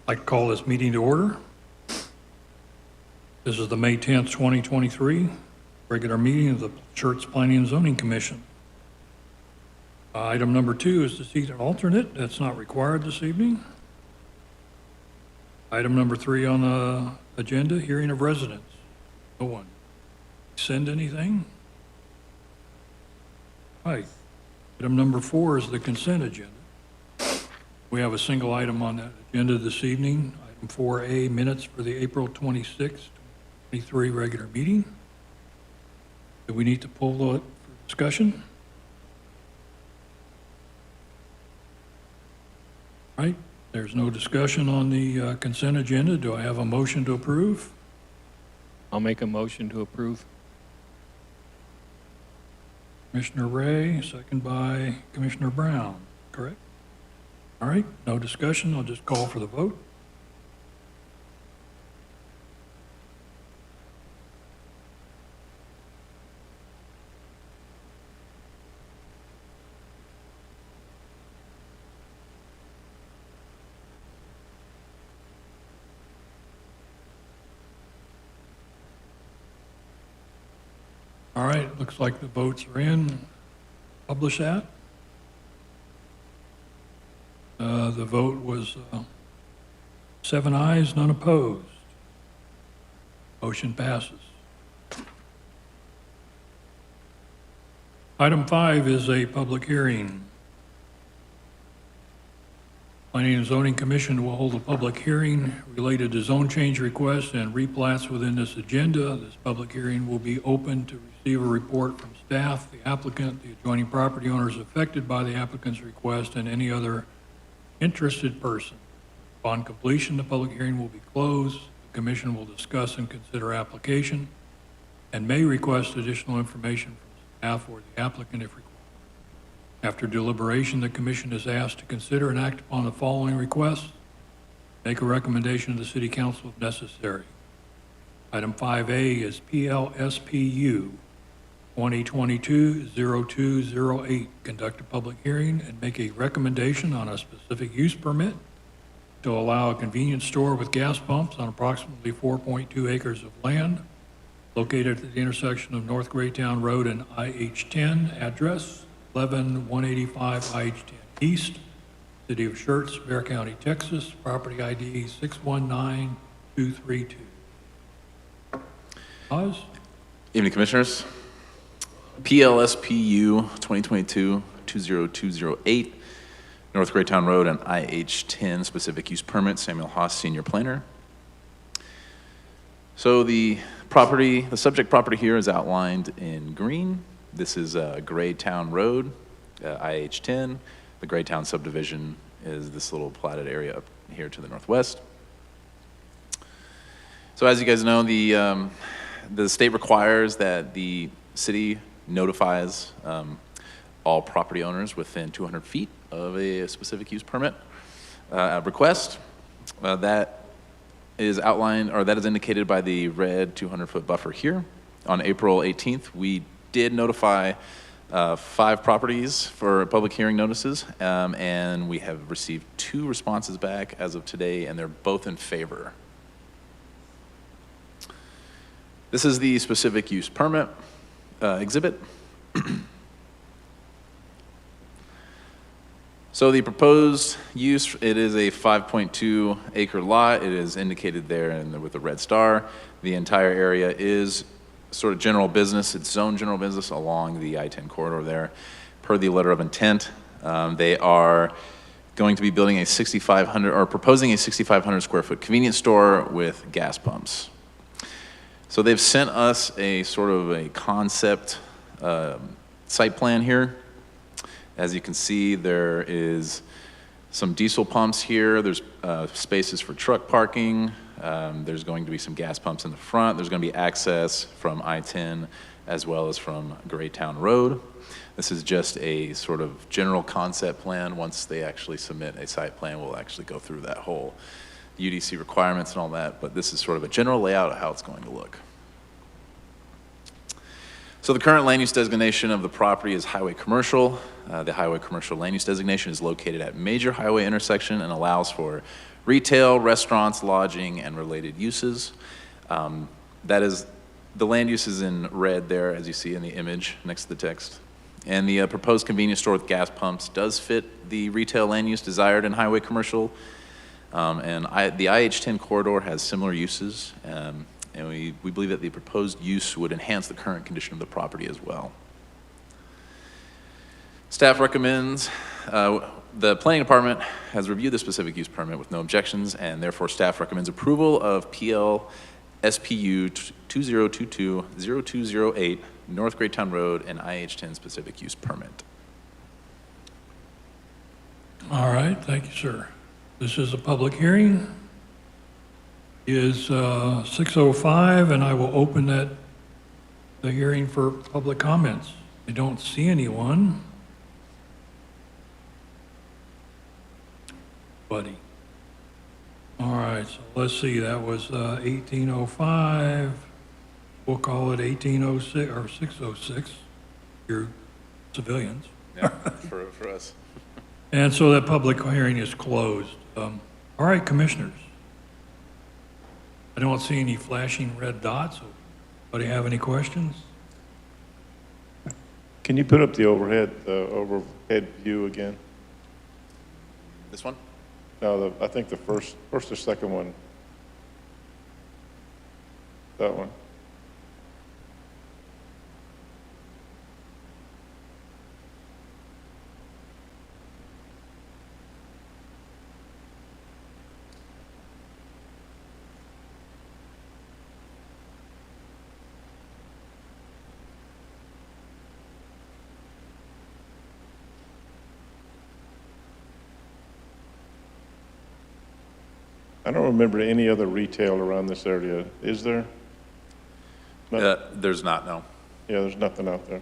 I'd like to call this meeting to order. This is the May 10th, 2023 regular meeting of the Schertz Planning and Zoning Commission. Item number 2 is to seat an alternate. That's not required this evening. Item number 3 on the agenda, hearing of residents. No one. Send anything? Right. Item number 4 is the consent agenda. We have a single item on that agenda this evening. Item 4A, minutes for the April 26, 2023 regular meeting. Do we need to pull it for discussion? Right. There's no discussion on the consent agenda. Do I have a motion to approve? I'll make a motion to approve. Commissioner Ray, second by Commissioner Brown, correct? All right, no discussion. I'll just call for the vote. All right, looks like the votes are in. Publish that. The vote was 7 ayes, none opposed. Motion passes. Item 5 is a public hearing. Planning and Zoning Commission will hold a public hearing related to zone change requests and replats within this agenda. This public hearing will be open to receive a report from staff, the applicant, the adjoining property owners affected by the applicant's request, and any other interested person. Upon completion, the public hearing will be closed. The commission will discuss and consider application and may request additional information from staff or the applicant if required. After deliberation, the commission is asked to consider and act upon the following requests. Make a recommendation to the City Council if necessary. Item 5A is PLSPU 2022-0208. Conduct a public hearing and make a recommendation on a specific use permit to allow a convenience store with gas pumps on approximately 4.2 acres of land located at the intersection of North Greytown Road and IH-10, address 11185 IH-10 East, City of Schertz, Bear County, Texas, property ID 619232. Oz? Evening, Commissioners. PLSPU 2022-20208, North Greytown Road and IH-10, specific use permit, Samuel Haas, Senior Planner. So the subject property here is outlined in green. This is Greytown Road, IH-10. The Greytown subdivision is this little platted area up here to the northwest. So as you guys know, the state requires that the city notifies all property owners within 200 feet of a specific use permit request. That is outlined, or that is indicated by the red 200-foot buffer here. On April 18th, we did notify 5 properties for public hearing notices, and we have received 2 responses back as of today, and they're both in favor. This is the specific use permit exhibit. So the proposed use, it is a 5.2 acre lot. It is indicated there with the red star. The entire area is sort of general business. It's zoned general business along the I-10 corridor there. Per the letter of intent, they are going to be building a 6,500 or proposing a 6,500 square foot convenience store with gas pumps. So they've sent us a sort of a concept site plan here. As you can see, there is some diesel pumps here. There's spaces for truck parking. There's going to be some gas pumps in the front. There's going to be access from I-10 as well as from Greytown Road. This is just a sort of general concept plan. Once they actually submit a site plan, we'll actually go through that whole UDC requirements and all that, but this is sort of a general layout of how it's going to look. So the current land use designation of the property is highway commercial. The highway commercial land use designation is located at major highway intersection and allows for retail, restaurants, lodging, and related uses. That is, the land use is in red there, as you see in the image next to the text. And the proposed convenience store with gas pumps does fit the retail land use desired in highway commercial. The IH-10 corridor has similar uses, and we believe that the proposed use would enhance the current condition of the property as well. Staff recommends, the planning department has reviewed the specific use permit with no objections, and therefore staff recommends approval of PL SPU 2022-0208 North Greytown Road and IH-10 specific use permit. All right, thank you, sir. This is a public hearing. It is 6:05, and I will open the hearing for public comments. I don't see anyone. Buddy. All right, so let's see, that was 18:05. We'll call it 18:06 or 6:06. You're civilians. Yeah, for us. And so that public hearing is closed. All right, commissioners. I don't see any flashing red dots. Anybody have any questions? Can you put up the overhead view again? This one? No, I think the first or second one. That one. I don't remember any other retail around this area. Is there? No. There's not, no. Yeah, there's nothing out there.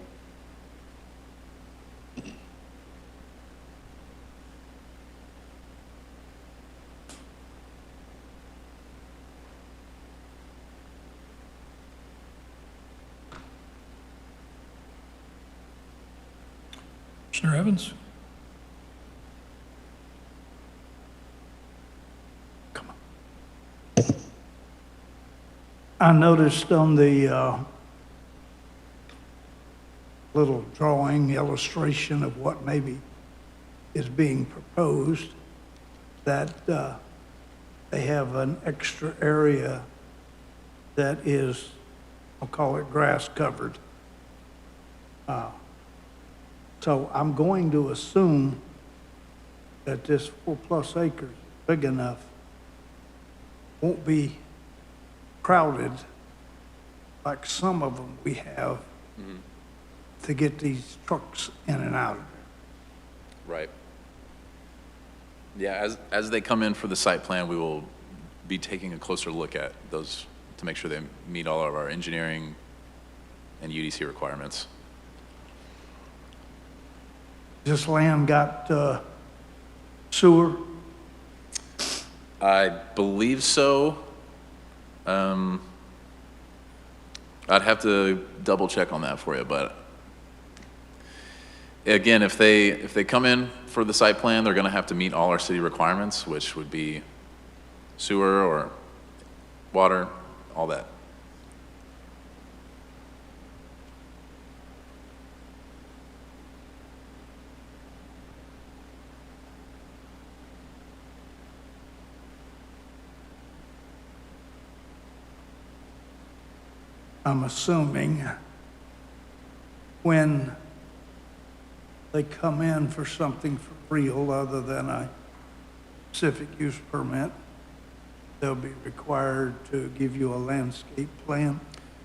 Commissioner Evans? I noticed on the little drawing illustration of what maybe is being proposed, that they have an extra area that is, I'll call it grass covered. So I'm going to assume that this 4+ acres, big enough, won't be crowded like some of them we have to get these trucks in and out of there. Right. Yeah, as they come in for the site plan, we will be taking a closer look at those to make sure they meet all of our engineering and UDC requirements. This land got sewer? I believe so. I'd have to double check on that for you, but again, if they come in for the site plan, they're going to have to meet all our city requirements, which would be sewer or water, all that. I'm assuming when they come in for something for real other than a specific use permit, they'll be required to give you a landscape plan.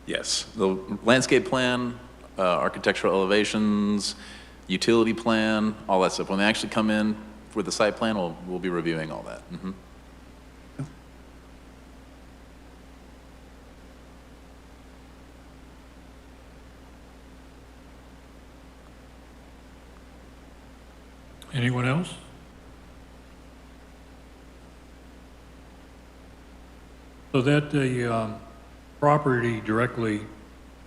Yes, the landscape plan, architectural elevations, utility plan, all that stuff. When they actually come in with the site plan, we'll be reviewing all that. Mm-hmm. Anyone else? So that the property directly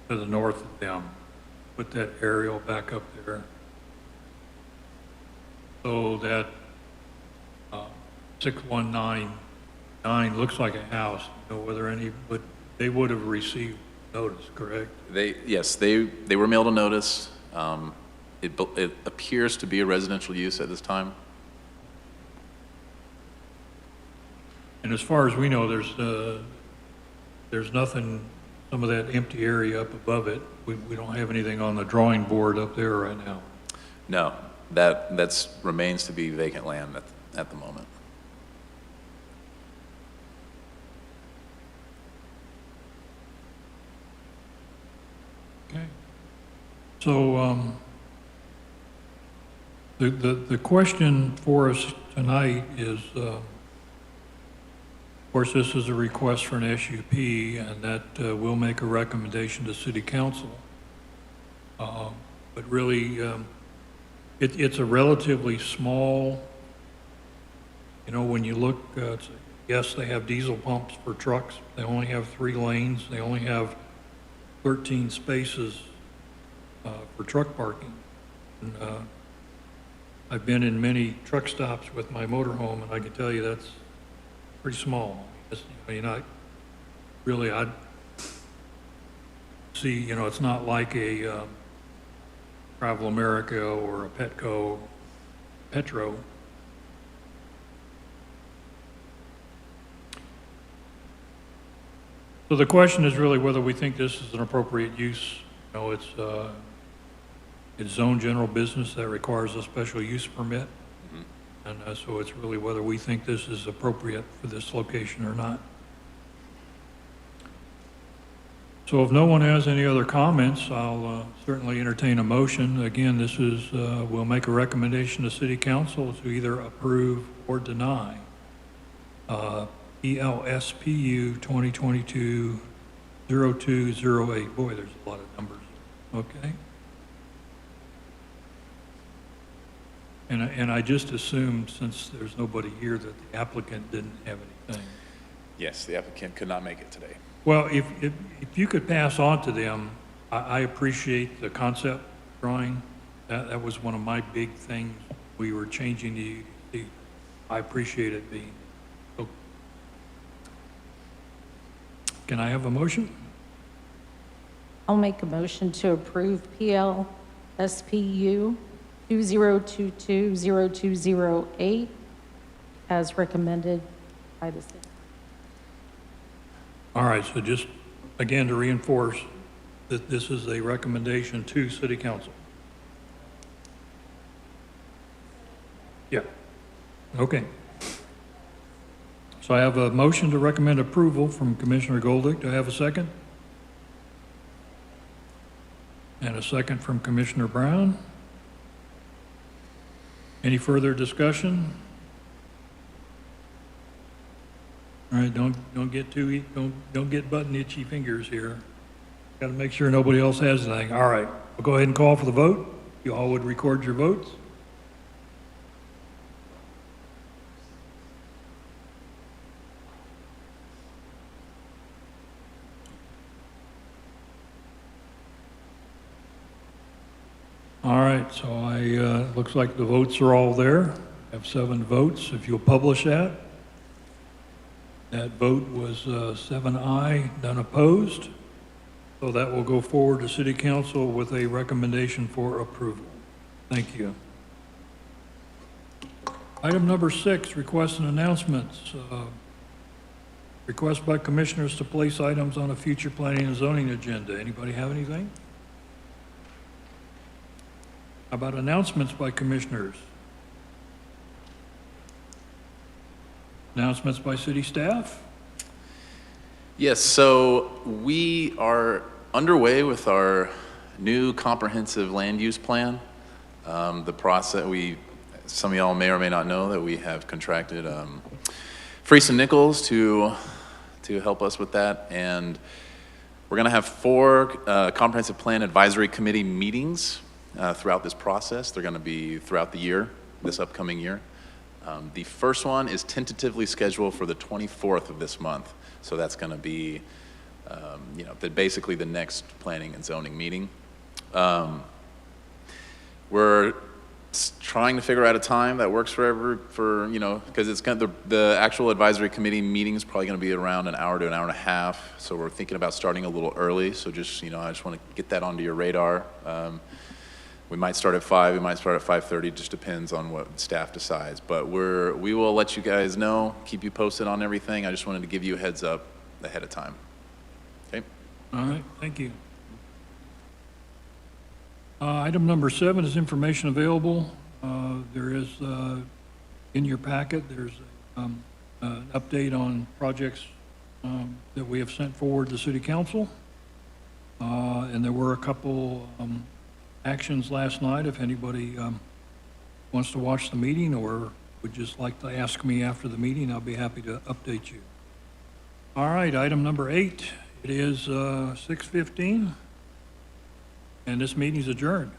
to the north of them, put that aerial back up there. So that 6199 looks like a house, you know, whether any, but they would have received notice, correct? Yes, they were mailed a notice. It appears to be a residential use at this time. And as far as we know, there's nothing, some of that empty area up above it. We don't have anything on the drawing board up there right now. No, that remains to be vacant land at the moment. Okay. So, the question for us tonight is, of course, this is a request for an SUP, and that will make a recommendation to City Council. But really, it's a relatively small, you know, when you look, yes, they have diesel pumps for trucks. They only have 3 lanes. They only have 13 spaces for truck parking. And, I've been in many truck stops with my motorhome, and I can tell you that's pretty small. I mean, I'd see, you know, it's not like a Travel America or a Petro. So the question is really whether we think this is an appropriate use. You know, it's zone general business that requires a special use permit. And so it's really whether we think this is appropriate for this location or not. So if no one has any other comments, I'll certainly entertain a motion. Again, this is, we'll make a recommendation to City Council to either approve or deny ELSPU 2022-0208. Boy, there's a lot of numbers. Okay. And I just assumed, since there's nobody here, that the applicant didn't have anything. Yes, the applicant could not make it today. Well, if you could pass on to them, I appreciate the concept drawing. That was one of my big things. We were changing the I appreciate it being. So, can I have a motion? I'll make a motion to approve PLSPU 2022-0208 as recommended by the city. All right, so just, again, to reinforce that this is a recommendation to City Council. Yeah, okay. So I have a motion to recommend approval from Commissioner Goldick. Do I have a second? And a second from Commissioner Brown. Any further discussion? All right, don't get don't get button itchy fingers here. Got to make sure nobody else has anything. All right, we'll go ahead and call for the vote. You all would record your votes. All right, so looks like the votes are all there. I have 7 votes. If you'll publish that. That vote was 7 aye, none opposed. So that will go forward to City Council with a recommendation for approval. Thank you. Item number 6, requests and announcements. Request by commissioners to place items on a future planning and zoning agenda. Anybody have anything? How about announcements by commissioners? Announcements by city staff? Yes, so we are underway with our new comprehensive land use plan. The process, some of y'all may or may not know that we have contracted Freese and Nichols to help us with that, and we're going to have 4 comprehensive plan advisory committee meetings throughout this process. They're going to be throughout the year, this upcoming year. The first one is tentatively scheduled for the 24th of this month. So that's going to be, basically the next planning and zoning meeting. We're trying to figure out a time that works because it's kind of the actual advisory committee meeting is probably going to be around an hour to an hour and a half. So we're thinking about starting a little early. So just, I just want to get that onto your radar. We might start at 5, we might start at 5:30, just depends on what staff decides. But we will let you guys know, keep you posted on everything. I just wanted to give you a heads up ahead of time. Okay? All right, thank you. Item number 7 is information available. There is, in your packet, there's an update on projects that we have sent forward to City Council. And there were a couple actions last night. If anybody wants to watch the meeting or would just like to ask me after the meeting, I'll be happy to update you. All right, item number 8, it is 6:15, and this meeting is adjourned.